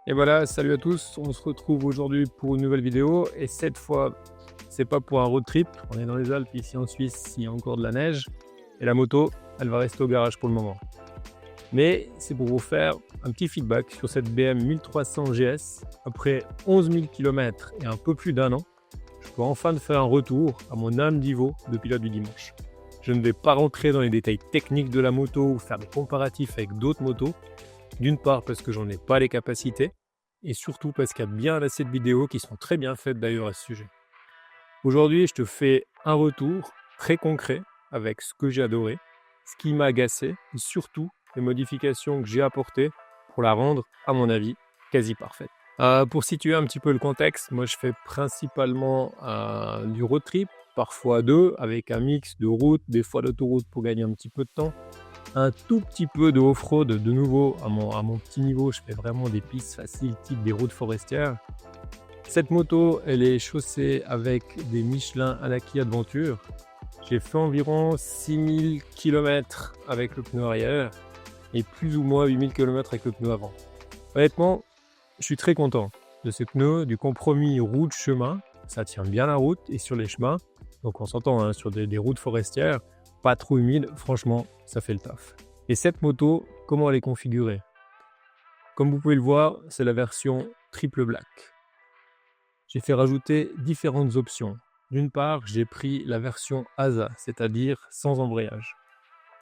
Et voilà, salut à tous, on se retrouve aujourd'hui pour une nouvelle vidéo et cette fois, c'est pas pour un road trip, on est dans les Alpes ici en Suisse, il y a encore de la neige et la moto, elle va rester au garage pour le moment. Mais c'est pour vous faire un petit feedback sur cette BM 1300 GS. Après 11 000 km et un peu plus d'un an, je peux enfin faire un retour à mon âme d'Ivo de pilote du dimanche. Je ne vais pas rentrer dans les détails techniques de la moto ou faire des comparatifs avec d'autres motos. D'une part parce que j'en ai pas les capacités et surtout parce qu'il y a bien assez de vidéos qui sont très bien faites d'ailleurs à ce sujet. Aujourd'hui, je te fais un retour très concret avec ce que j'ai adoré, ce qui m'a agacé et surtout les modifications que j'ai apportées pour la rendre, à mon avis, quasi parfaite. Pour situer un petit peu le contexte, moi je fais principalement du road trip, parfois deux, avec un mix de route, des fois d'autoroute pour gagner un petit peu de temps. Un tout petit peu de off-road, de nouveau à mon petit niveau, je fais vraiment des pistes faciles, type des routes forestières. Cette moto, elle est chaussée avec des Michelin Alaki Adventure. J'ai fait environ 6000 km avec le pneu arrière et plus ou moins 8000 km avec le pneu avant. Honnêtement, je suis très content de ce pneu, du compromis route-chemin. Ça tient bien la route et sur les chemins, donc on s'entend sur des routes forestières, pas trop humide, franchement, ça fait le taf. Et cette moto, comment elle est configurée? Comme vous pouvez le voir, c'est la version triple black. J'ai fait rajouter différentes options. D'une part, j'ai pris la version ASA, c'est-à-dire sans embrayage.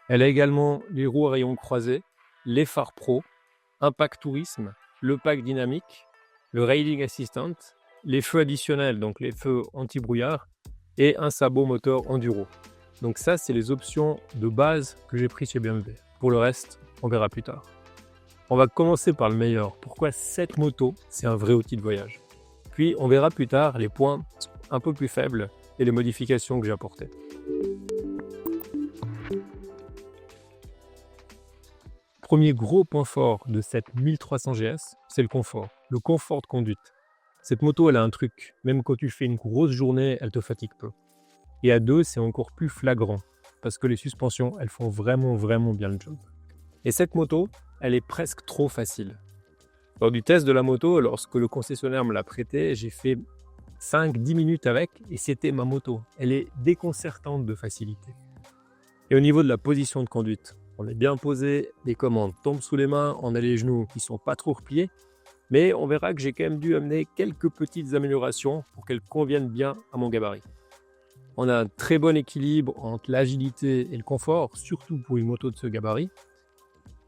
Elle a également les roues à rayons croisés, les phares pro, un pack tourisme, le pack dynamique, le Riding Assistant, les feux additionnels, donc les feux anti-brouillard, et un sabot moteur enduro. Donc ça, c'est les options de base que j'ai pris chez BMW. Pour le reste, on verra plus tard. On va commencer par le meilleur. Pourquoi cette moto, c'est un vrai outil de voyage. Puis, on verra plus tard les points un peu plus faibles et les modifications que j'ai apportées. Premier gros point fort de cette 1300 GS, c'est le confort de conduite. Cette moto, elle a un truc. Même quand tu fais une grosse journée, elle te fatigue peu. Et à deux, c'est encore plus flagrant parce que les suspensions, elles font vraiment bien le job. Et cette moto, elle est presque trop facile. Lors du test de la moto, lorsque le concessionnaire me l'a prêtée, j'ai fait 5-10 minutes avec et c'était ma moto. Elle est déconcertante de facilité. Et au niveau de la position de conduite, on est bien posé, les commandes tombent sous les mains, on a les genoux qui sont pas trop repliés, mais on verra que j'ai quand même dû amener quelques petites améliorations pour qu'elles conviennent bien à mon gabarit. On a un très bon équilibre entre l'agilité et le confort, surtout pour une moto de ce gabarit.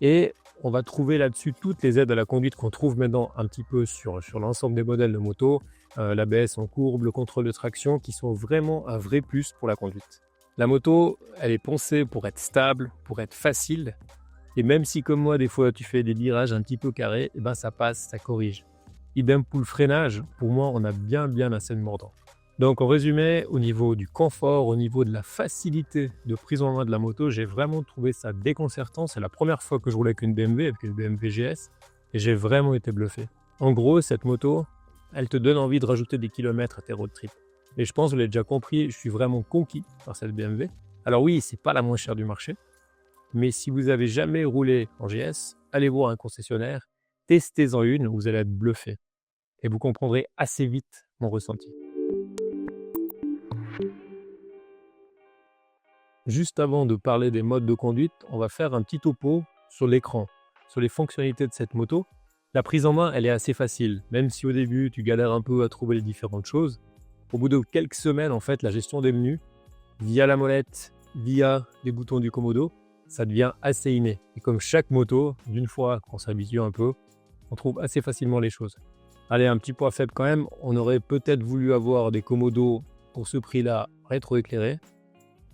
Et on va trouver là-dessus toutes les aides à la conduite qu'on trouve maintenant un petit peu sur l'ensemble des modèles de moto, l'ABS en courbe, le contrôle de traction, qui sont vraiment un vrai plus pour la conduite. La moto, elle est pensée pour être stable, pour être facile. Et même si comme moi, des fois, tu fais des virages un petit peu carrés, et ben ça passe, ça corrige. Idem pour le freinage, pour moi, on a bien assez de mordant. Donc en résumé, au niveau du confort, au niveau de la facilité de prise en main de la moto, j'ai vraiment trouvé ça déconcertant. C'est la première fois que je roulais avec une BMW GS, et j'ai vraiment été bluffé. En gros, cette moto, elle te donne envie de rajouter des kilomètres à tes road trips. Et je pense que vous l'avez déjà compris, je suis vraiment conquis par cette BMW. Alors oui, c'est pas la moins chère du marché, mais si vous avez jamais roulé en GS, allez voir un concessionnaire, testez-en une, vous allez être bluffé. Et vous comprendrez assez vite mon ressenti. Juste avant de parler des modes de conduite, on va faire un petit topo sur l'écran, sur les fonctionnalités de cette moto. La prise en main, elle est assez facile, même si au début, tu galères un peu à trouver les différentes choses. Au bout de quelques semaines, en fait, la gestion des menus, via la molette, via les boutons du commodo, ça devient assez inné. Et comme chaque moto, d'une fois qu'on s'habitue un peu, on trouve assez facilement les choses. Allez, un petit point faible quand même, on aurait peut-être voulu avoir des commodos pour ce prix-là rétroéclairés.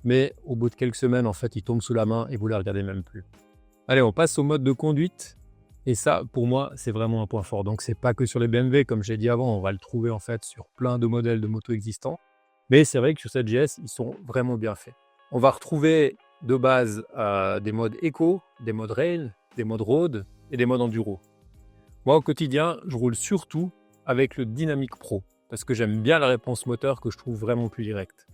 Mais au bout de quelques semaines, en fait, ils tombent sous la main et vous ne les regardez même plus. Allez, on passe au mode de conduite. Et ça, pour moi, c'est vraiment un point fort. Donc, c'est pas que sur les BMW, comme j'ai dit avant, on va le trouver en fait sur plein de modèles de motos existants. Mais c'est vrai que sur cette GS, ils sont vraiment bien faits. On va retrouver de base des modes éco, des modes rail, des modes road et des modes enduro. Moi, au quotidien, je roule surtout avec le Dynamic Pro parce que j'aime bien la réponse moteur que je trouve vraiment plus directe.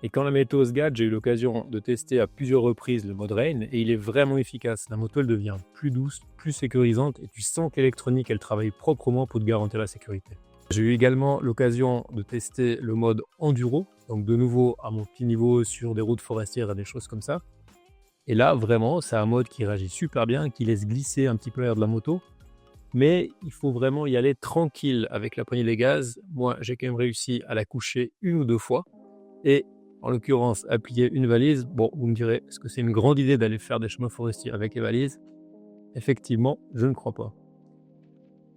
Et quand la météo se gâte, j'ai eu l'occasion de tester à plusieurs reprises le mode Rain et il est vraiment efficace. La moto, elle devient plus douce, plus sécurisante et tu sens que l'électronique, elle travaille proprement pour te garantir la sécurité. J'ai eu également l'occasion de tester le mode Enduro, donc de nouveau à mon petit niveau sur des routes forestières et des choses comme ça. Et là, vraiment, c'est un mode qui réagit super bien, qui laisse glisser un petit peu l'air de la moto. Mais il faut vraiment y aller tranquille avec la poignée des gaz. Moi, j'ai quand même réussi à la coucher 1 ou 2 fois. Et en l'occurrence, appuyer une valise. Bon, vous me direz, est-ce que c'est une grande idée d'aller faire des chemins forestiers avec les valises? Effectivement, je ne crois pas.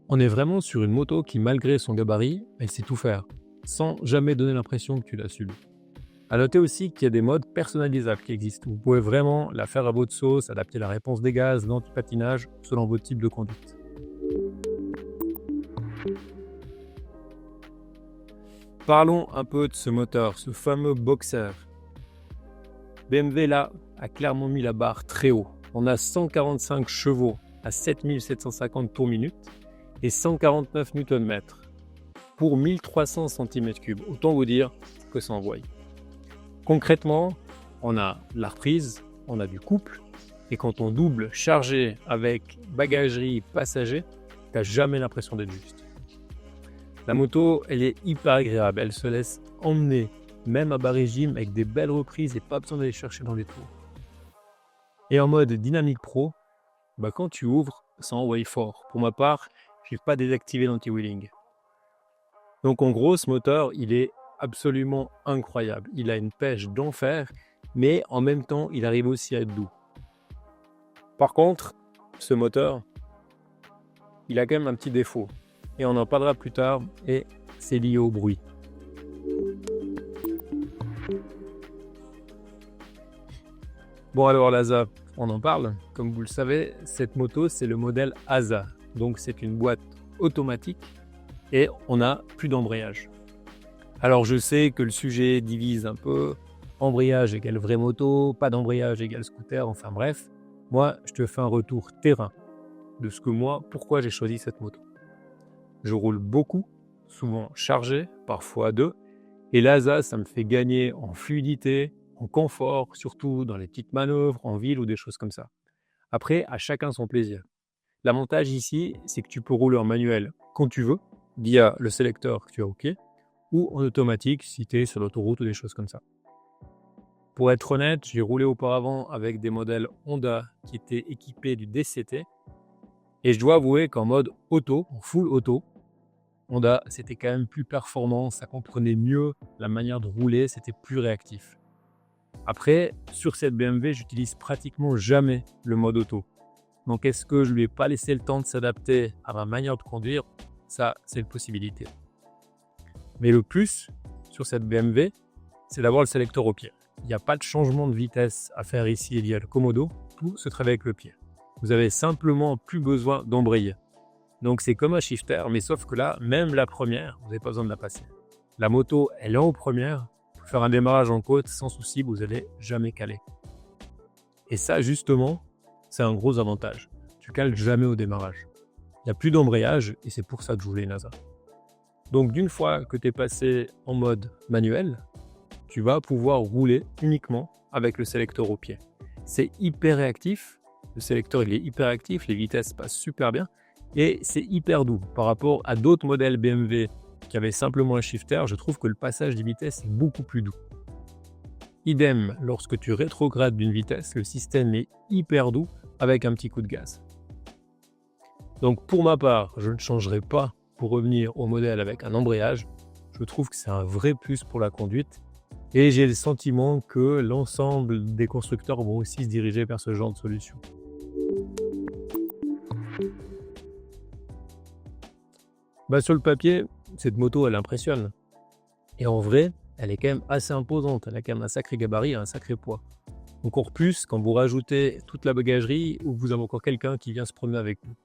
On est vraiment sur une moto qui, malgré son gabarit, elle sait tout faire, sans jamais donner l'impression que tu l'as subi. À noter aussi qu'il y a des modes personnalisables qui existent. Vous pouvez vraiment la faire à votre sauce, adapter la réponse des gaz, l'anti-patinage, selon votre type de conduite. Parlons un peu de ce moteur, ce fameux Boxer. BMW là a clairement mis la barre très haut. On a 145 chevaux à 7750 tours minute et 149 Nm pour 1300 cm3. Autant vous dire que ça envoie. Concrètement, on a la reprise, on a du couple et quand on double chargé avec bagagerie passager, tu n'as jamais l'impression d'être juste. La moto, elle est hyper agréable, elle se laisse emmener, même à bas régime, avec des belles reprises et pas besoin d'aller chercher dans les tours. Et en mode Dynamic Pro, quand tu ouvres, ça envoie fort. Pour ma part, je n'ai pas désactivé l'anti-wheeling. Donc en gros, ce moteur, il est absolument incroyable. Il a une pêche d'enfer, mais en même temps, il arrive aussi à être doux. Par contre, ce moteur, il a quand même un petit défaut. Et on en parlera plus tard, et c'est lié au bruit. Bon alors l'ASA, on en parle. Comme vous le savez, cette moto, c'est le modèle ASA. Donc c'est une boîte automatique et on n'a plus d'embrayage. Alors je sais que le sujet divise un peu. Embrayage égale vraie moto, pas d'embrayage égale scooter, enfin bref. Moi, je te fais un retour terrain de pourquoi j'ai choisi cette moto. Je roule beaucoup, souvent chargé, parfois à 2. Et l'ASA, ça me fait gagner en fluidité, en confort, surtout dans les petites manœuvres, en ville ou des choses comme ça. Après, à chacun son plaisir. L'avantage ici, c'est que tu peux rouler en manuel quand tu veux, via le sélecteur que tu as au pied, ou en automatique si tu es sur l'autoroute ou des choses comme ça. Pour être honnête, j'ai roulé auparavant avec des modèles Honda qui étaient équipés du DCT. Et je dois avouer qu'en mode auto, en full auto, Honda, c'était quand même plus performant, ça comprenait mieux la manière de rouler, c'était plus réactif. Après, sur cette BMW, j'utilise pratiquement jamais le mode auto. Donc, est-ce que je lui ai pas laissé le temps de s'adapter à ma manière de conduire? Ça, c'est une possibilité. Mais le plus sur cette BMW, c'est d'avoir le sélecteur au pied. Il n'y a pas de changement de vitesse à faire ici, il y a le commodo, tout se travaille avec le pied. Vous avez simplement plus besoin d'embrayer. Donc c'est comme un shifter, mais sauf que là, même la première, vous n'avez pas besoin de la passer. La moto, elle est en première, pour faire un démarrage en côte sans souci, vous n'allez jamais caler. Et ça, justement, c'est un gros avantage. Tu cales jamais au démarrage. Il n'y a plus d'embrayage et c'est pour ça que je voulais une ASA. Donc d'une fois que tu es passé en mode manuel, tu vas pouvoir rouler uniquement avec le sélecteur au pied. C'est hyper réactif. Le sélecteur, il est hyper actif, les vitesses passent super bien. Et c'est hyper doux par rapport à d'autres modèles BMW qui avaient simplement un shifter. Je trouve que le passage des vitesses est beaucoup plus doux. Idem, lorsque tu rétrogrades d'une vitesse, le système est hyper doux avec un petit coup de gaz. Donc pour ma part, je ne changerai pas pour revenir au modèle avec un embrayage. Je trouve que c'est un vrai plus pour la conduite. Et j'ai le sentiment que l'ensemble des constructeurs vont aussi se diriger vers ce genre de solution. Sur le papier, cette moto, elle impressionne. Et en vrai, elle est quand même assez imposante. Elle a quand même un sacré gabarit et un sacré poids. Encore plus quand vous rajoutez toute la bagagerie ou que vous avez encore quelqu'un qui vient se promener avec vous.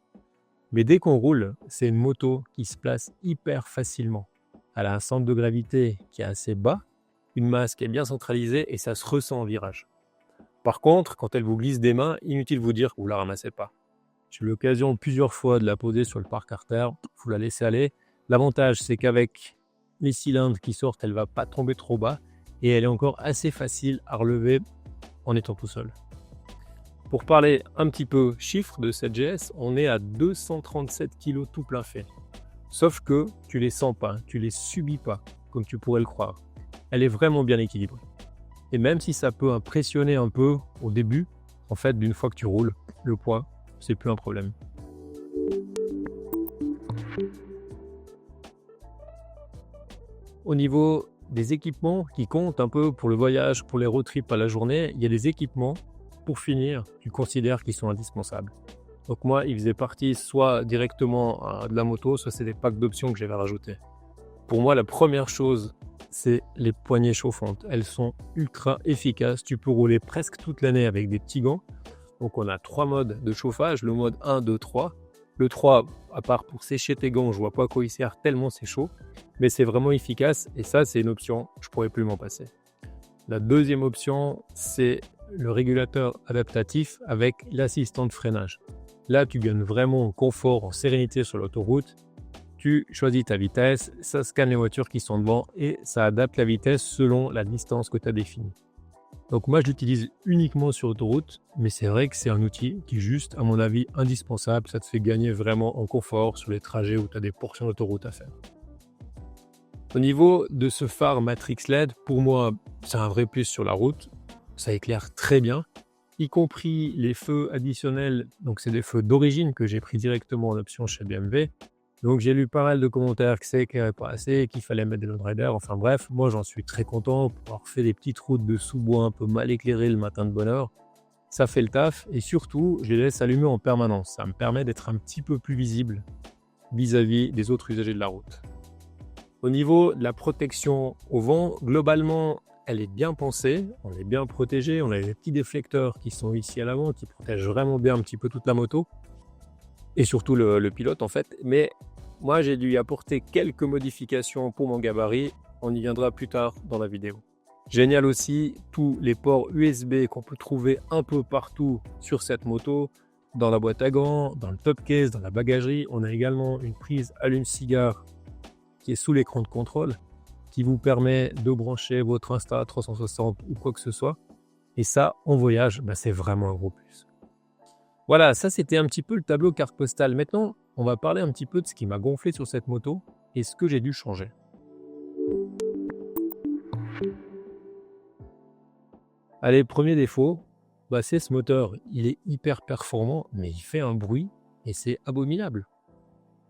Mais dès qu'on roule, c'est une moto qui se place hyper facilement. Elle a un centre de gravité qui est assez bas, une masse qui est bien centralisée et ça se ressent en virage. Par contre, quand elle vous glisse des mains, inutile de vous dire que vous ne la ramassez pas. J'ai eu l'occasion plusieurs fois de la poser sur le parc arrière. Il faut la laisser aller. L'avantage, c'est qu'avec les cylindres qui sortent, elle ne va pas tomber trop bas et elle est encore assez facile à relever en étant tout seul. Pour parler un petit peu chiffres de cette GS, on est à 237 kg tout plein fait. Sauf que tu les sens pas, tu les subis pas, comme tu pourrais le croire. Elle est vraiment bien équilibrée. Et même si ça peut impressionner un peu au début, en fait, d'une fois que tu roules, le poids, c'est plus un problème. Au niveau des équipements qui comptent un peu pour le voyage, pour les road trips à la journée, il y a des équipements, pour finir, tu considères qu'ils sont indispensables. Donc moi, ils faisaient partie soit directement de la moto, soit c'est des packs d'options que j'avais rajoutés. Pour moi, la première chose, c'est les poignées chauffantes. Elles sont ultra efficaces. Tu peux rouler presque toute l'année avec des petits gants. Donc on a 3 modes de chauffage, le mode 1, 2, 3. Le 3, à part pour sécher tes gants, je vois pas à quoi il sert tellement c'est chaud. Mais c'est vraiment efficace et ça, c'est une option, je pourrais plus m'en passer. La deuxième option, c'est le régulateur adaptatif avec l'assistant de freinage. Là, tu gagnes vraiment en confort, en sérénité sur l'autoroute. Tu choisis ta vitesse, ça scanne les voitures qui sont devant et ça adapte la vitesse selon la distance que tu as définie. Donc moi, je l'utilise uniquement sur autoroute, mais c'est vrai que c'est un outil qui est juste, à mon avis, indispensable. Ça te fait gagner vraiment en confort sur les trajets où tu as des portions d'autoroute à faire. Au niveau de ce phare Matrix LED, pour moi, c'est un vrai plus sur la route. Ça éclaire très bien, y compris les feux additionnels. Donc, c'est des feux d'origine que j'ai pris directement en option chez BMW. Donc, j'ai lu pas mal de commentaires que c'est qu'il n'y avait pas assez, qu'il fallait mettre des lowriders. Enfin bref, moi, j'en suis très content pour avoir fait des petites routes de sous-bois un peu mal éclairées le matin de bonne heure. Ça fait le taf et surtout, je les laisse allumer en permanence. Ça me permet d'être un petit peu plus visible vis-à-vis des autres usagers de la route. Au niveau de la protection au vent, globalement, elle est bien pensée, on est bien protégé, on a les petits déflecteurs qui sont ici à l'avant qui protègent vraiment bien un petit peu toute la moto et surtout le pilote en fait. Mais moi, j'ai dû y apporter quelques modifications pour mon gabarit, on y viendra plus tard dans la vidéo. Génial aussi, tous les ports USB qu'on peut trouver un peu partout sur cette moto, dans la boîte à gants, dans le top case, dans la bagagerie. On a également une prise allume-cigare qui est sous l'écran de contrôle, qui vous permet de brancher votre Insta 360 ou quoi que ce soit. Et ça, en voyage, c'est vraiment un gros plus. Voilà, ça c'était un petit peu le tableau carte postale. Maintenant, on va parler un petit peu de ce qui m'a gonflé sur cette moto et ce que j'ai dû changer. Allez, premier défaut, c'est ce moteur. Il est hyper performant, mais il fait un bruit et c'est abominable.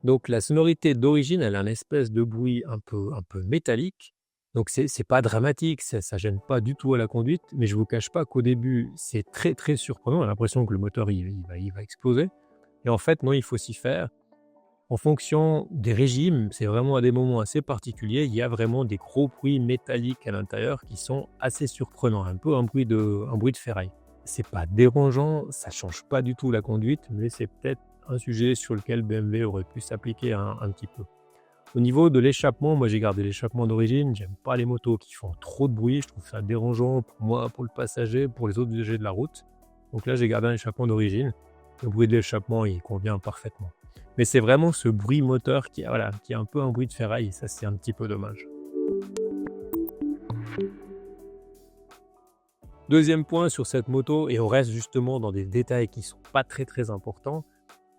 Donc la sonorité d'origine, elle a une espèce de bruit un peu métallique. Donc c'est pas dramatique, ça gêne pas du tout à la conduite, mais je vous cache pas qu'au début, c'est très très surprenant. On a l'impression que le moteur il va exploser. Et en fait, non, il faut s'y faire. En fonction des régimes, c'est vraiment à des moments assez particuliers, il y a vraiment des gros bruits métalliques à l'intérieur qui sont assez surprenants, un peu un bruit de ferraille. C'est pas dérangeant, ça change pas du tout la conduite, mais c'est peut-être un sujet sur lequel BMW aurait pu s'appliquer un petit peu. Au niveau de l'échappement, moi j'ai gardé l'échappement d'origine, j'aime pas les motos qui font trop de bruit, je trouve ça dérangeant pour moi, pour le passager, pour les autres usagers de la route. Donc là j'ai gardé un échappement d'origine, le bruit de l'échappement il convient parfaitement. Mais c'est vraiment ce bruit moteur qui est un peu un bruit de ferraille et ça c'est un petit peu dommage. Deuxième point sur cette moto, et on reste justement dans des détails qui sont pas très très importants.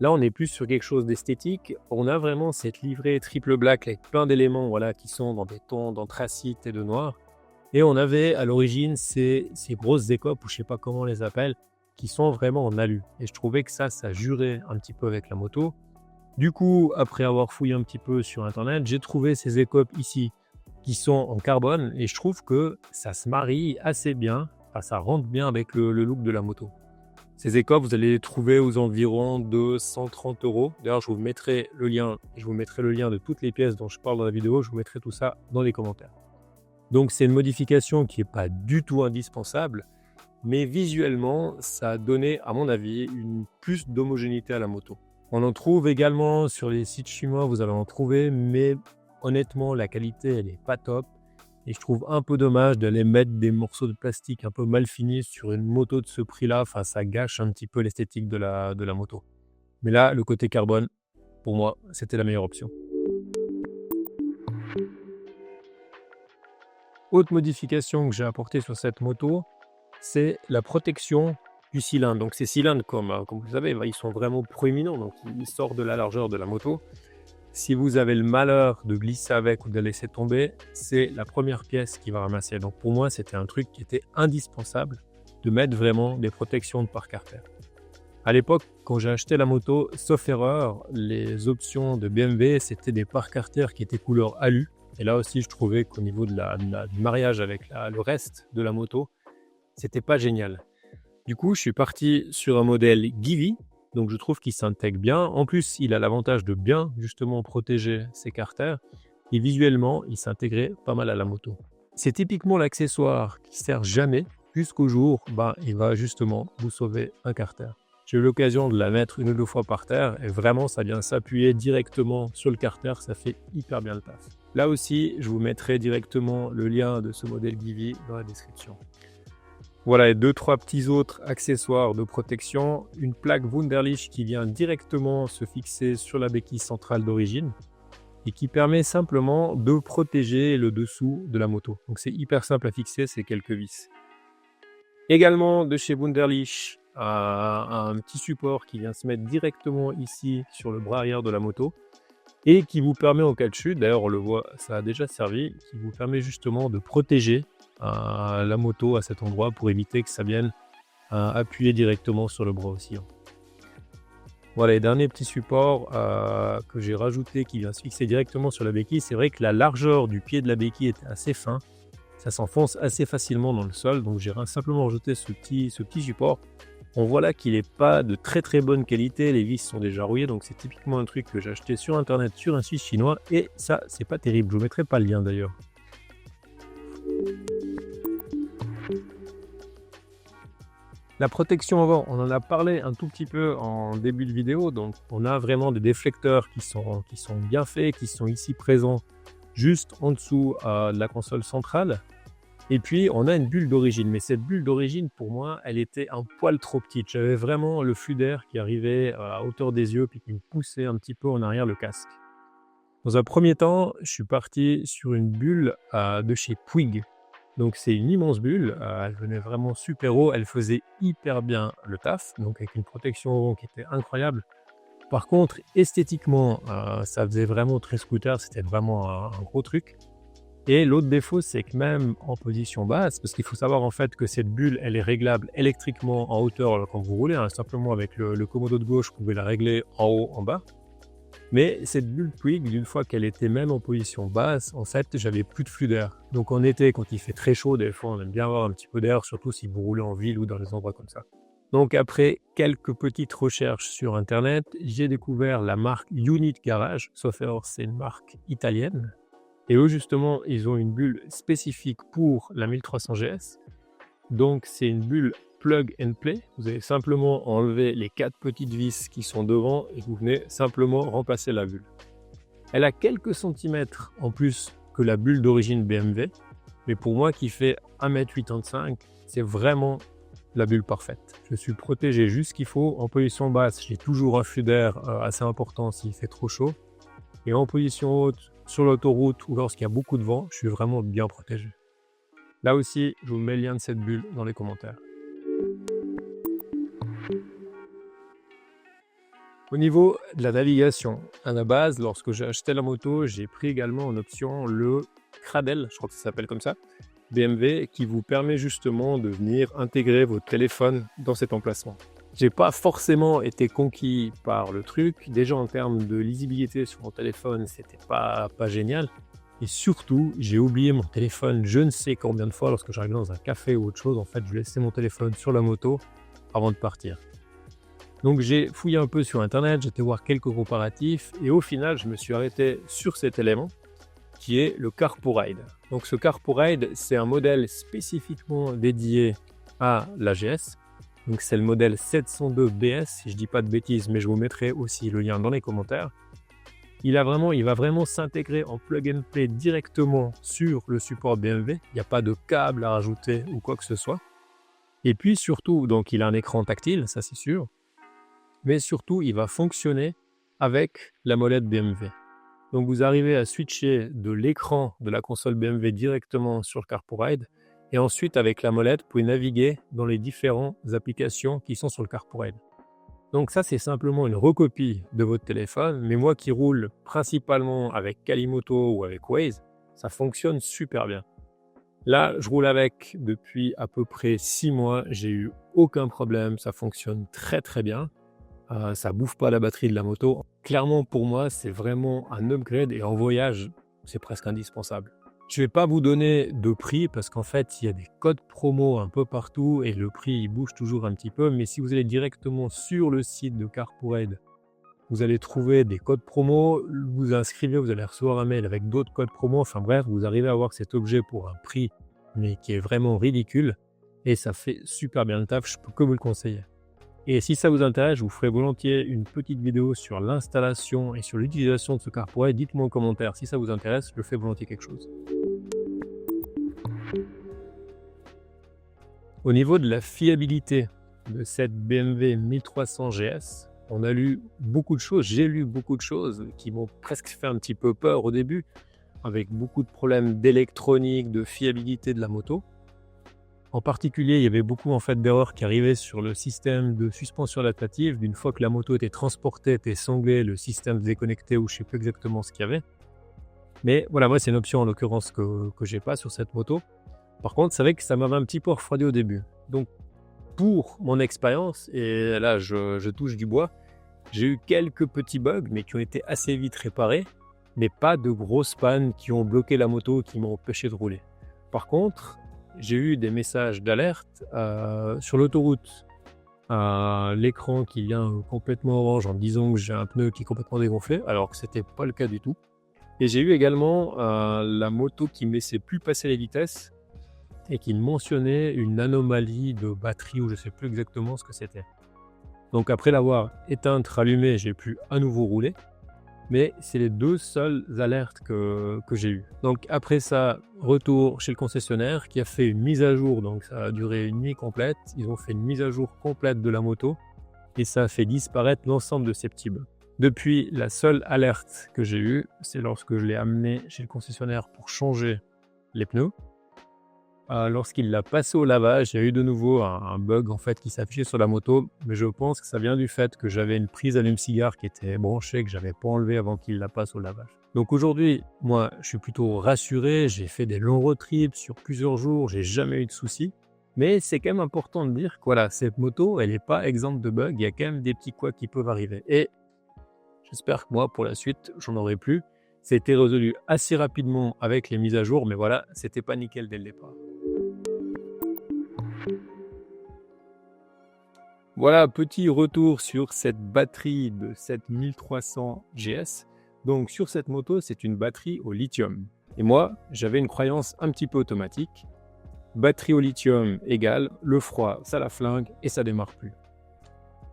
Là, on est plus sur quelque chose d'esthétique. On a vraiment cette livrée triple black avec plein d'éléments qui sont dans des tons d'anthracite et de noir. Et on avait à l'origine ces grosses écopes, ou je sais pas comment on les appelle, qui sont vraiment en alu. Et je trouvais que ça jurait un petit peu avec la moto. Du coup, après avoir fouillé un petit peu sur internet, j'ai trouvé ces écopes ici qui sont en carbone et je trouve que ça se marie assez bien, ça rentre bien avec le look de la moto. Ces écopes, vous allez les trouver aux environs de 130 €. D'ailleurs, je vous mettrai le lien de toutes les pièces dont je parle dans la vidéo, je vous mettrai tout ça dans les commentaires. Donc c'est une modification qui n'est pas du tout indispensable, mais visuellement, ça a donné, à mon avis, une plus d'homogénéité à la moto. On en trouve également sur les sites chinois, vous allez en trouver, mais honnêtement, la qualité, elle n'est pas top. Et je trouve un peu dommage d'aller mettre des morceaux de plastique un peu mal finis sur une moto de ce prix-là. Ça gâche un petit peu l'esthétique de la moto. Mais là, le côté carbone, pour moi, c'était la meilleure option. Autre modification que j'ai apportée sur cette moto, c'est la protection du cylindre. Donc ces cylindres, comme vous le savez, ils sont vraiment proéminents, donc ils sortent de la largeur de la moto. Si vous avez le malheur de glisser avec ou de la laisser tomber, c'est la première pièce qui va ramasser. Donc pour moi, c'était un truc qui était indispensable de mettre vraiment des protections de parc-artère. À l'époque, quand j'ai acheté la moto, sauf erreur, les options de BMW, c'était des parc-artères qui étaient couleur alu. Et là aussi, je trouvais qu'au niveau du mariage avec le reste de la moto, c'était pas génial. Du coup, je suis parti sur un modèle Givi, donc je trouve qu'il s'intègre bien. En plus, il a l'avantage de bien justement protéger ses carters et visuellement, il s'intégrait pas mal à la moto. C'est typiquement l'accessoire qui sert jamais jusqu'au jour, il va justement vous sauver un carter. J'ai eu l'occasion de la mettre une ou deux fois par terre et vraiment, ça vient s'appuyer directement sur le carter, ça fait hyper bien le taf. Là aussi, je vous mettrai directement le lien de ce modèle Givi dans la description. Voilà, et 2-3 petits autres accessoires de protection. Une plaque Wunderlich qui vient directement se fixer sur la béquille centrale d'origine et qui permet simplement de protéger le dessous de la moto. Donc c'est hyper simple à fixer, c'est quelques vis. Également de chez Wunderlich, un petit support qui vient se mettre directement ici sur le bras arrière de la moto et qui vous permet en cas de chute, d'ailleurs on le voit, ça a déjà servi, qui vous permet justement de protéger la moto à cet endroit pour éviter que ça vienne appuyer directement sur le bras oscillant. Voilà, les derniers petits supports que j'ai rajouté qui vient se fixer directement sur la béquille. C'est vrai que la largeur du pied de la béquille était assez fin, ça s'enfonce assez facilement dans le sol, donc j'ai simplement rajouté ce petit support. On voit là qu'il n'est pas de très très bonne qualité, les vis sont déjà rouillées, donc c'est typiquement un truc que j'ai acheté sur internet sur un site chinois et ça c'est pas terrible, je vous mettrai pas le lien d'ailleurs. La protection avant, on en a parlé un tout petit peu en début de vidéo, donc on a vraiment des déflecteurs qui sont bien faits, qui sont ici présents juste en dessous de la console centrale. Et puis on a une bulle d'origine, mais cette bulle d'origine pour moi, elle était un poil trop petite. J'avais vraiment le flux d'air qui arrivait à hauteur des yeux puis qui me poussait un petit peu en arrière le casque. Dans un premier temps, je suis parti sur une bulle de chez Puig. Donc c'est une immense bulle, elle venait vraiment super haut, elle faisait hyper bien le taf, donc avec une protection qui était incroyable. Par contre, esthétiquement, ça faisait vraiment très scooter, c'était vraiment un gros truc. Et l'autre défaut, c'est que même en position basse, parce qu'il faut savoir en fait que cette bulle, elle est réglable électriquement en hauteur quand vous roulez, simplement avec le commodo de gauche, vous pouvez la régler en haut, en bas. Mais cette bulle Puig, d'une fois qu'elle était même en position basse, en fait, j'avais plus de flux d'air. Donc en été, quand il fait très chaud, des fois, on aime bien avoir un petit peu d'air, surtout si vous roulez en ville ou dans des endroits comme ça. Donc après quelques petites recherches sur Internet, j'ai découvert la marque Unit Garage, sauf erreur, c'est une marque italienne. Et eux, justement, ils ont une bulle spécifique pour la 1300 GS. Donc c'est une bulle plug and play, vous allez simplement enlever les 4 petites vis qui sont devant et vous venez simplement remplacer la bulle. Elle a quelques centimètres en plus que la bulle d'origine BMW, mais pour moi qui fait 1,85 m, c'est vraiment la bulle parfaite. Je suis protégé juste ce qu'il faut. En position basse, j'ai toujours un flux d'air assez important s'il fait trop chaud. Et en position haute, sur l'autoroute ou lorsqu'il y a beaucoup de vent, je suis vraiment bien protégé. Là aussi, je vous mets le lien de cette bulle dans les commentaires. Au niveau de la navigation, à la base, lorsque j'ai acheté la moto, j'ai pris également en option le Cradle, je crois que ça s'appelle comme ça, BMW, qui vous permet justement de venir intégrer votre téléphone dans cet emplacement. J'ai pas forcément été conquis par le truc, déjà en termes de lisibilité sur mon téléphone, c'était pas génial. Et surtout, j'ai oublié mon téléphone je ne sais combien de fois lorsque j'arrivais dans un café ou autre chose. En fait, je laissais mon téléphone sur la moto avant de partir. Donc j'ai fouillé un peu sur internet, j'étais voir quelques comparatifs et au final je me suis arrêté sur cet élément qui est le Car4Ride. Donc ce Car4Ride, c'est un modèle spécifiquement dédié à l'AGS. Donc c'est le modèle 702 BS, si je dis pas de bêtises, mais je vous mettrai aussi le lien dans les commentaires. Il va vraiment s'intégrer en plug and play directement sur le support BMW. Il n'y a pas de câble à rajouter ou quoi que ce soit. Et puis surtout, donc il a un écran tactile, ça c'est sûr. mais surtout, il va fonctionner avec la molette BMW. Donc, vous arrivez à switcher de l'écran de la console BMW directement sur le Car4Ride et ensuite, avec la molette, vous pouvez naviguer dans les différentes applications qui sont sur le Car4Ride. Donc ça, c'est simplement une recopie de votre téléphone, mais moi qui roule principalement avec Calimoto ou avec Waze, ça fonctionne super bien. Là, je roule avec depuis à peu près 6 mois, j'ai eu aucun problème, ça fonctionne très très bien. Ça bouffe pas la batterie de la moto. Clairement, pour moi, c'est vraiment un upgrade et en voyage, c'est presque indispensable. Je vais pas vous donner de prix parce qu'en fait, il y a des codes promo un peu partout et le prix, il bouge toujours un petit peu. Mais si vous allez directement sur le site de Car4Ride, vous allez trouver des codes promo, vous inscrivez, vous allez recevoir un mail avec d'autres codes promo. Enfin bref, vous arrivez à avoir cet objet pour un prix, mais qui est vraiment ridicule. Et ça fait super bien le taf, je peux que vous le conseiller. Et si ça vous intéresse, je vous ferai volontiers une petite vidéo sur l'installation et sur l'utilisation de ce Car4Ride. Dites-moi en commentaire si ça vous intéresse, je fais volontiers quelque chose. Au niveau de la fiabilité de cette BMW 1300 GS, on a lu beaucoup de choses, j'ai lu beaucoup de choses qui m'ont presque fait un petit peu peur au début, avec beaucoup de problèmes d'électronique, de fiabilité de la moto. En particulier, il y avait beaucoup d'erreurs qui arrivaient sur le système de suspension adaptative. Une fois que la moto était transportée, était sanglée, le système se déconnectait ou je ne sais plus exactement ce qu'il y avait. Mais voilà, moi c'est une option en l'occurrence que j'ai pas sur cette moto. Par contre, c'est vrai que ça m'avait un petit peu refroidi au début. Donc pour mon expérience, et là je touche du bois, j'ai eu quelques petits bugs mais qui ont été assez vite réparés, mais pas de grosses pannes qui ont bloqué la moto, qui m'ont empêché de rouler. Par contre, j'ai eu des messages d'alerte sur l'autoroute, l'écran qui vient complètement orange en me disant que j'ai un pneu qui est complètement dégonflé, alors que c'était pas le cas du tout. Et j'ai eu également la moto qui me laissait plus passer les vitesses et qui mentionnait une anomalie de batterie ou je sais plus exactement ce que c'était. Donc après l'avoir éteinte, rallumée, j'ai pu à nouveau rouler. Mais c'est les 2 seules alertes que j'ai eues. Donc après ça, retour chez le concessionnaire qui a fait une mise à jour, donc ça a duré une nuit complète. Ils ont fait une mise à jour complète de la moto et ça a fait disparaître l'ensemble de ces petits bugs. Depuis, la seule alerte que j'ai eue, c'est lorsque je l'ai amené chez le concessionnaire pour changer les pneus. Lorsqu'il l'a passé au lavage, il y a eu de nouveau un bug qui s'affichait sur la moto, mais je pense que ça vient du fait que j'avais une prise allume-cigare qui était branchée, que j'avais pas enlevée avant qu'il la passe au lavage. Donc aujourd'hui, moi, je suis plutôt rassuré, j'ai fait des longs road trips sur plusieurs jours, j'ai jamais eu de soucis, mais c'est quand même important de dire que voilà, cette moto, elle n'est pas exempte de bugs, il y a quand même des petits couacs qui peuvent arriver. Et j'espère que moi, pour la suite, j'en aurai plus. C'était résolu assez rapidement avec les mises à jour, mais voilà, c'était pas nickel dès le départ. Voilà, petit retour sur cette batterie de cette 1300 GS. Donc sur cette moto, c'est une batterie au lithium. Et moi, j'avais une croyance un petit peu automatique. Batterie au lithium égale le froid, ça la flingue et ça démarre plus.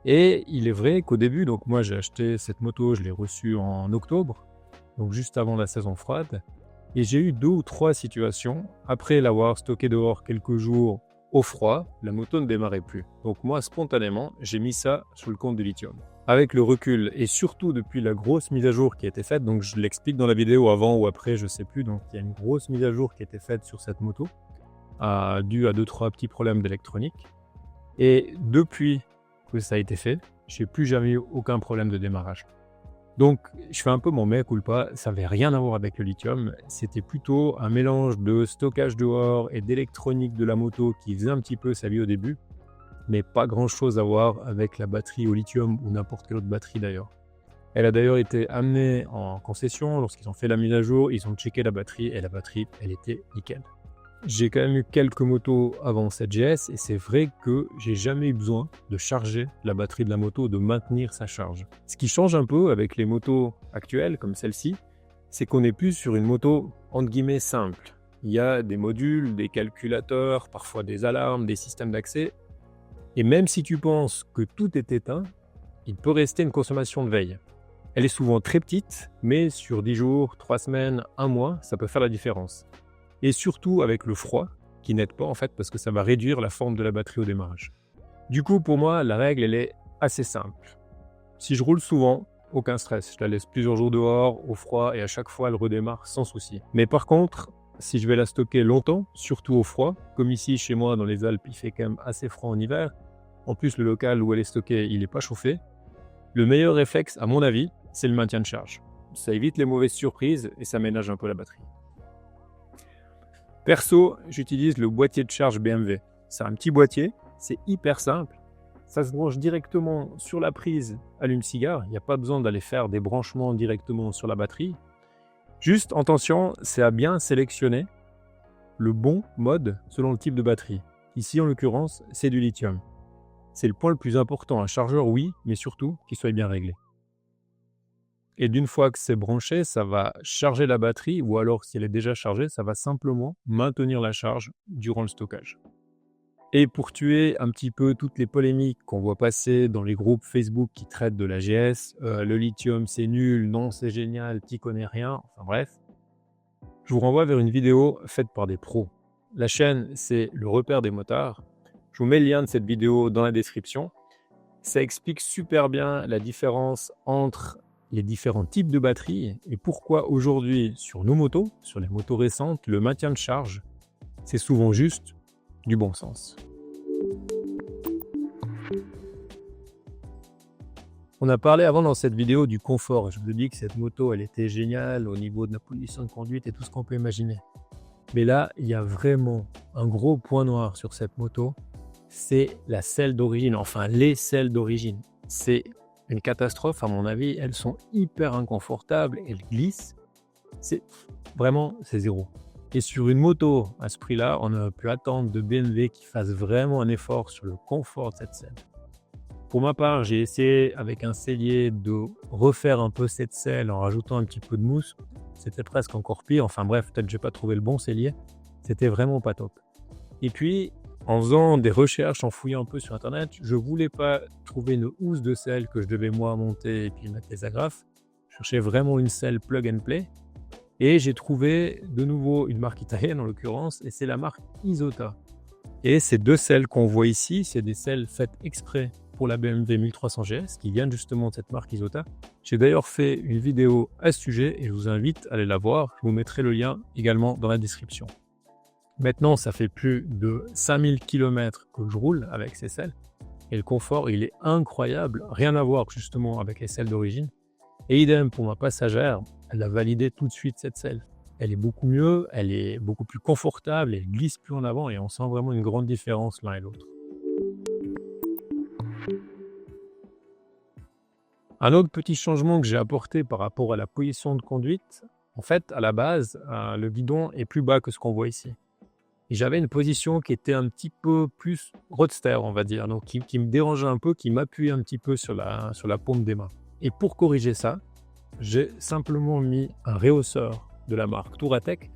Et il est vrai qu'au début, donc moi j'ai acheté cette moto, je l'ai reçue en octobre, donc juste avant la saison froide. Et j'ai eu 2 ou 3 situations, après l'avoir stocké dehors quelques jours au froid, la moto ne démarrait plus. Donc moi, spontanément, j'ai mis ça sur le compte du lithium. Avec le recul, et surtout depuis la grosse mise à jour qui a été faite, donc je l'explique dans la vidéo avant ou après, je sais plus, donc il y a une grosse mise à jour qui a été faite sur cette moto, due à 2-3 petits problèmes d'électronique. Et depuis que ça a été fait, j'ai plus jamais eu aucun problème de démarrage. Donc, je fais un peu mon mea culpa, ça n'avait rien à voir avec le lithium, c'était plutôt un mélange de stockage dehors et d'électronique de la moto qui faisait un petit peu sa vie au début, mais pas grand chose à voir avec la batterie au lithium ou n'importe quelle autre batterie d'ailleurs. Elle a d'ailleurs été amenée en concession, lorsqu'ils ont fait la mise à jour, ils ont checké la batterie et la batterie, elle était nickel. J'ai quand même eu quelques motos avant cette GS et c'est vrai que j'ai jamais eu besoin de charger la batterie de la moto, de maintenir sa charge. Ce qui change un peu avec les motos actuelles comme celle-ci, c'est qu'on n'est plus sur une moto entre guillemets simple. Il y a des modules, des calculateurs, parfois des alarmes, des systèmes d'accès. Et même si tu penses que tout est éteint, il peut rester une consommation de veille. Elle est souvent très petite, mais sur 10 jours, 3 semaines, 1 mois, ça peut faire la différence. Et surtout avec le froid, qui n'aide pas parce que ça va réduire la forme de la batterie au démarrage. Du coup, pour moi, la règle, elle est assez simple. Si je roule souvent, aucun stress. Je la laisse plusieurs jours dehors, au froid, et à chaque fois, elle redémarre sans souci. Mais par contre, si je vais la stocker longtemps, surtout au froid, comme ici chez moi dans les Alpes, il fait quand même assez froid en hiver. En plus, le local où elle est stockée, il n'est pas chauffé. Le meilleur réflexe, à mon avis, c'est le maintien de charge. Ça évite les mauvaises surprises et ça ménage un peu la batterie. Perso, j'utilise le boîtier de charge BMW. C'est un petit boîtier, c'est hyper simple. Ça se branche directement sur la prise allume-cigare. Il n'y a pas besoin d'aller faire des branchements directement sur la batterie. Juste, attention, c'est à bien sélectionner le bon mode selon le type de batterie. Ici, en l'occurrence, c'est du lithium. C'est le point le plus important. Un chargeur, oui, mais surtout qu'il soit bien réglé. Et d'une fois que c'est branché, ça va charger la batterie, ou alors si elle est déjà chargée, ça va simplement maintenir la charge durant le stockage. Et pour tuer un petit peu toutes les polémiques qu'on voit passer dans les groupes Facebook qui traitent de l'AGS, le lithium c'est nul, non c'est génial, t'y connais rien, enfin bref, je vous renvoie vers une vidéo faite par des pros. La chaîne, c'est Le Repère des motards. Je vous mets le lien de cette vidéo dans la description. Ça explique super bien la différence entre les différents types de batteries et pourquoi aujourd'hui, sur nos motos, sur les motos récentes, le maintien de charge, c'est souvent juste du bon sens. On a parlé avant dans cette vidéo du confort. Je vous ai dit que cette moto, elle était géniale au niveau de la position de conduite et tout ce qu'on peut imaginer. Mais là, il y a vraiment un gros point noir sur cette moto. C'est la selle d'origine, enfin les selles d'origine. C'est une catastrophe à mon avis. Elles sont hyper inconfortables, elles glissent. C'est zéro. Et sur une moto à ce prix-là, on a pu attendre de BMW qui fasse vraiment un effort sur le confort de cette selle. Pour ma part, j'ai essayé avec un sellier de refaire un peu cette selle en rajoutant un petit peu de mousse. C'était presque encore pire. Enfin bref, peut-être que j'ai pas trouvé le bon sellier. C'était vraiment pas top. Et puis, en faisant des recherches, en fouillant un peu sur internet, je voulais pas trouver une housse de selle que je devais moi monter et puis mettre les agrafes. Je cherchais vraiment une selle plug and play. Et j'ai trouvé de nouveau une marque italienne en l'occurrence, et c'est la marque Isota. Et ces deux selles qu'on voit ici, c'est des selles faites exprès pour la BMW 1300 GS, qui viennent justement de cette marque Isota. J'ai d'ailleurs fait une vidéo à ce sujet et je vous invite à aller la voir. Je vous mettrai le lien également dans la description. Maintenant, ça fait plus de 5000 km que je roule avec ces selles. Et le confort, il est incroyable. Rien à voir justement avec les selles d'origine. Et idem pour ma passagère, elle a validé tout de suite cette selle. Elle est beaucoup mieux, elle est beaucoup plus confortable, elle glisse plus en avant et on sent vraiment une grande différence l'un et l'autre. Un autre petit changement que j'ai apporté par rapport à la position de conduite, en fait, à la base, le guidon est plus bas que ce qu'on voit ici. Et j'avais une position qui était un petit peu plus roadster, on va dire, donc qui me dérangeait un peu, qui m'appuyait un petit peu sur la paume des mains. Et pour corriger ça, j'ai simplement mis un réhausseur de la marque Touratech,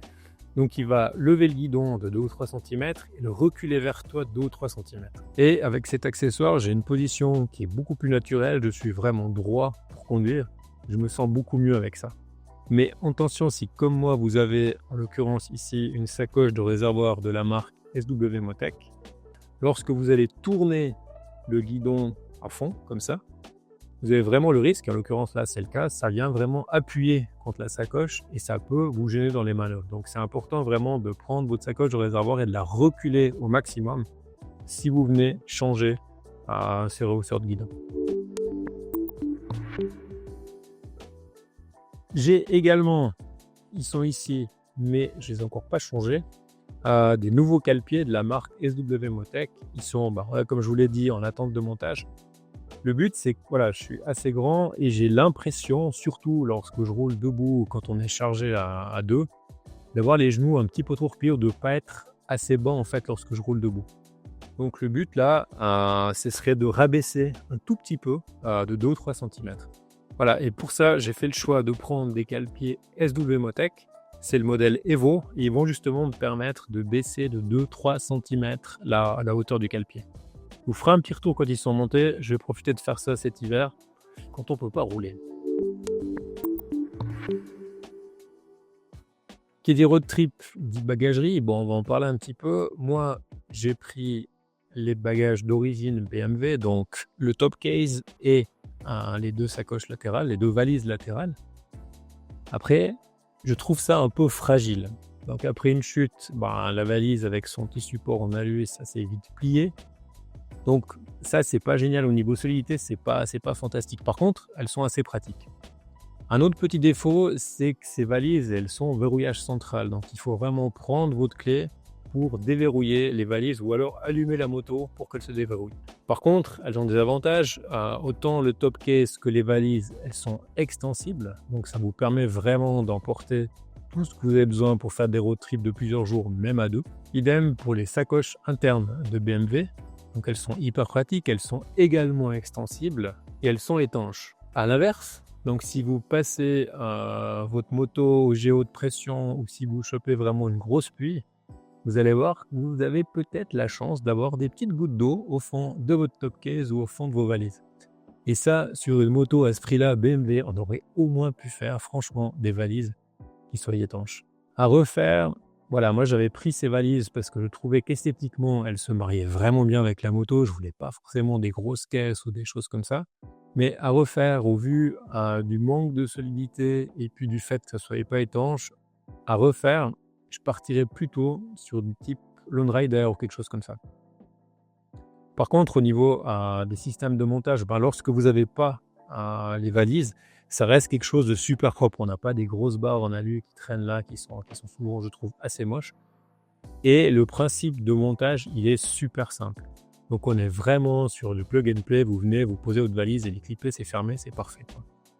donc il va lever le guidon de 2 ou 3 cm et le reculer vers toi de 2 ou 3 cm. Et avec cet accessoire, j'ai une position qui est beaucoup plus naturelle, je suis vraiment droit pour conduire, je me sens beaucoup mieux avec ça. Mais attention, si comme moi vous avez en l'occurrence ici une sacoche de réservoir de la marque SW Motec, lorsque vous allez tourner le guidon à fond comme ça, vous avez vraiment le risque, en l'occurrence là c'est le cas, ça vient vraiment appuyer contre la sacoche et ça peut vous gêner dans les manœuvres. Donc c'est important vraiment de prendre votre sacoche de réservoir et de la reculer au maximum si vous venez changer ces rehausseurs de guidon. J'ai également, ils sont ici, mais je les ai encore pas changés, des nouveaux cale-pieds de la marque SW Motec. Ils sont, comme je vous l'ai dit, en attente de montage. Le but, c'est que voilà, je suis assez grand et j'ai l'impression, surtout lorsque je roule debout ou quand on est chargé à deux, d'avoir les genoux un petit peu trop replis ou de ne pas être assez bas en fait lorsque je roule debout. Donc le but là, ce serait de rabaisser un tout petit peu de 2 ou 3 cm. Voilà, et pour ça, j'ai fait le choix de prendre des cale-pieds SW Motec. C'est le modèle Evo et ils vont justement me permettre de baisser de 2-3 cm la hauteur du cale-pied. Je vous ferai un petit retour quand ils sont montés. Je vais profiter de faire ça cet hiver quand on ne peut pas rouler. Qui dit road trip dit bagagerie. Bon, on va en parler un petit peu. Moi, j'ai pris les bagages d'origine BMW, donc le top case et les 2 sacoches latérales, les 2 valises latérales. Après, je trouve ça un peu fragile. Donc après une chute, la valise avec son petit support en alu, ça s'est vite plié. Donc ça, c'est pas génial au niveau solidité, c'est pas fantastique. Par contre, elles sont assez pratiques. Un autre petit défaut, c'est que ces valises, elles sont en verrouillage central. Donc il faut vraiment prendre votre clé pour déverrouiller les valises ou alors allumer la moto pour qu'elle se déverrouille. Par contre, elles ont des avantages. Autant le top case que les valises, elles sont extensibles. Donc ça vous permet vraiment d'emporter tout ce que vous avez besoin pour faire des road trips de plusieurs jours, même à 2. Idem pour les sacoches internes de BMW. Donc elles sont hyper pratiques, elles sont également extensibles et elles sont étanches. À l'inverse, donc si vous passez votre moto au géo de pression ou si vous chopez vraiment une grosse pluie, vous allez voir que vous avez peut-être la chance d'avoir des petites gouttes d'eau au fond de votre top case ou au fond de vos valises. Et ça, sur une moto à ce prix-là, BMW, on aurait au moins pu faire franchement des valises qui soient étanches. À refaire, voilà, moi j'avais pris ces valises parce que je trouvais qu'esthétiquement, elles se mariaient vraiment bien avec la moto. Je voulais pas forcément des grosses caisses ou des choses comme ça. Mais à refaire, au vu du manque de solidité et puis du fait que ça ne soit pas étanche, à refaire, je partirais plutôt sur du type Lone Rider ou quelque chose comme ça. Par contre, au niveau des systèmes de montage, lorsque vous n'avez pas les valises, ça reste quelque chose de super propre. On n'a pas des grosses barres en alu qui traînent là, qui sont souvent, je trouve, assez moches. Et le principe de montage, il est super simple. Donc on est vraiment sur le plug and play, vous venez, vous posez votre valise et les clipper, c'est fermé, c'est parfait.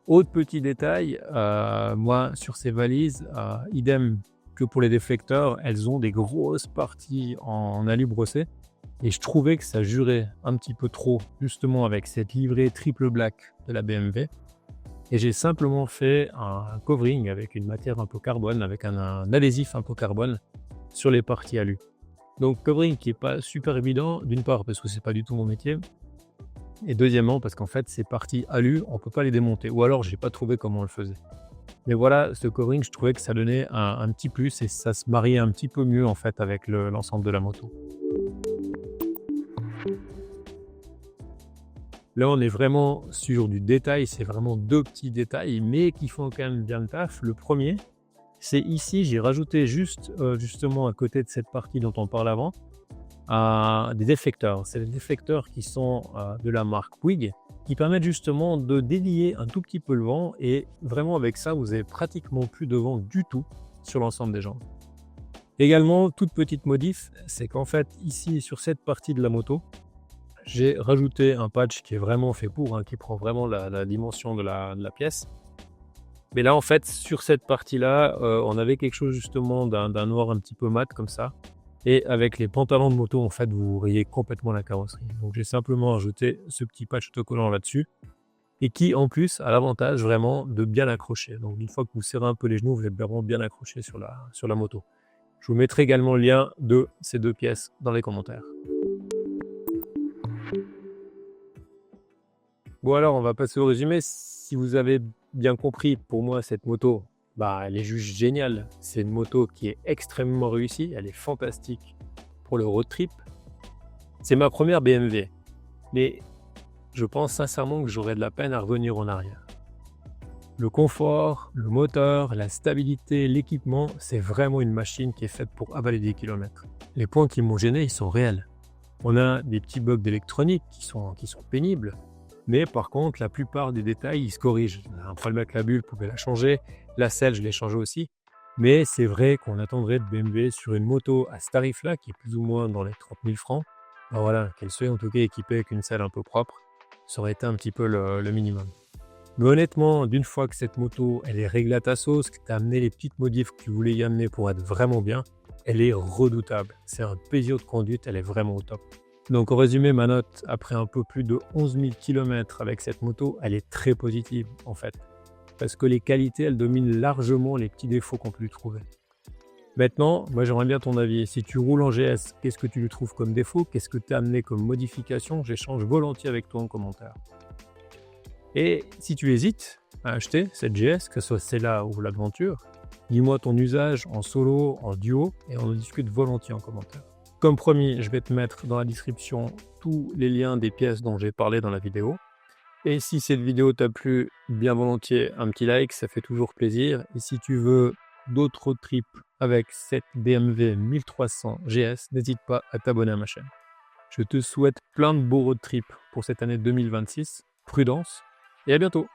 Autre petit détail, moi sur ces valises, idem que pour les déflecteurs, elles ont des grosses parties en alu brossé. Et je trouvais que ça jurait un petit peu trop, justement avec cette livrée triple black de la BMW. Et j'ai simplement fait un covering avec une matière un peu carbone, avec un adhésif un peu carbone sur les parties alu. Donc covering qui n'est pas super évident, d'une part parce que c'est pas du tout mon métier, et deuxièmement parce qu'en fait ces parties alu, on peut pas les démonter, ou alors j'ai pas trouvé comment on le faisait. Mais voilà, ce covering, je trouvais que ça donnait un petit plus et ça se mariait un petit peu mieux en fait avec l'ensemble de la moto. Là, on est vraiment sur du détail, c'est vraiment 2 petits détails, mais qui font quand même bien le taf. Le premier, c'est ici, j'ai rajouté justement à côté de cette partie dont on parle avant, des déflecteurs. C'est des déflecteurs qui sont de la marque Puig, qui permettent justement de délier un tout petit peu le vent, et vraiment avec ça, vous avez pratiquement plus de vent du tout sur l'ensemble des jambes. Également, toute petite modif, c'est qu'en fait, ici, sur cette partie de la moto, j'ai rajouté un patch qui est vraiment fait pour, qui prend vraiment la dimension de la pièce. Mais là, en fait, sur cette partie-là, on avait quelque chose justement d'un noir un petit peu mat comme ça. Et avec les pantalons de moto, en fait, vous rayez complètement la carrosserie. Donc, j'ai simplement ajouté ce petit patch autocollant là-dessus. Et qui, en plus, a l'avantage vraiment de bien accrocher. Donc, une fois que vous serrez un peu les genoux, vous êtes vraiment bien accroché sur la moto. Je vous mettrai également le lien de ces 2 pièces dans les commentaires. Bon alors, on va passer au résumé. Si vous avez bien compris, pour moi, cette moto, elle est juste géniale. C'est une moto qui est extrêmement réussie. Elle est fantastique pour le road trip. C'est ma première BMW. Mais je pense sincèrement que j'aurais de la peine à revenir en arrière. Le confort, le moteur, la stabilité, l'équipement, c'est vraiment une machine qui est faite pour avaler des kilomètres. Les points qui m'ont gêné, ils sont réels. On a des petits bugs d'électronique qui sont pénibles. Mais par contre, la plupart des détails, ils se corrigent. Un problème avec la bulle, vous pouvez la changer. La selle, je l'ai changée aussi. Mais c'est vrai qu'on attendrait de BMW sur une moto à ce tarif-là, qui est plus ou moins dans les 30 000 francs, qu'elle soit en tout cas équipée avec une selle un peu propre. Ça aurait été un petit peu le minimum. Mais honnêtement, d'une fois que cette moto, elle est réglée à ta sauce, que tu as amené les petites modifs que tu voulais y amener pour être vraiment bien, elle est redoutable. C'est un plaisir de conduite, elle est vraiment au top. Donc, en résumé, ma note, après un peu plus de 11 000 km avec cette moto, elle est très positive en fait. Parce que les qualités, elles dominent largement les petits défauts qu'on peut lui trouver. Maintenant, moi j'aimerais bien ton avis. Si tu roules en GS, qu'est-ce que tu lui trouves comme défaut? Qu'est-ce que tu as amené comme modification? J'échange volontiers avec toi en commentaire. Et si tu hésites à acheter cette GS, que ce soit celle-là ou l'aventure, dis-moi ton usage en solo, en duo, et on en discute volontiers en commentaire. Comme promis, je vais te mettre dans la description tous les liens des pièces dont j'ai parlé dans la vidéo. Et si cette vidéo t'a plu, bien volontiers un petit like, ça fait toujours plaisir. Et si tu veux d'autres road trips avec cette BMW 1300 GS, n'hésite pas à t'abonner à ma chaîne. Je te souhaite plein de beaux road trips pour cette année 2026. Prudence et à bientôt!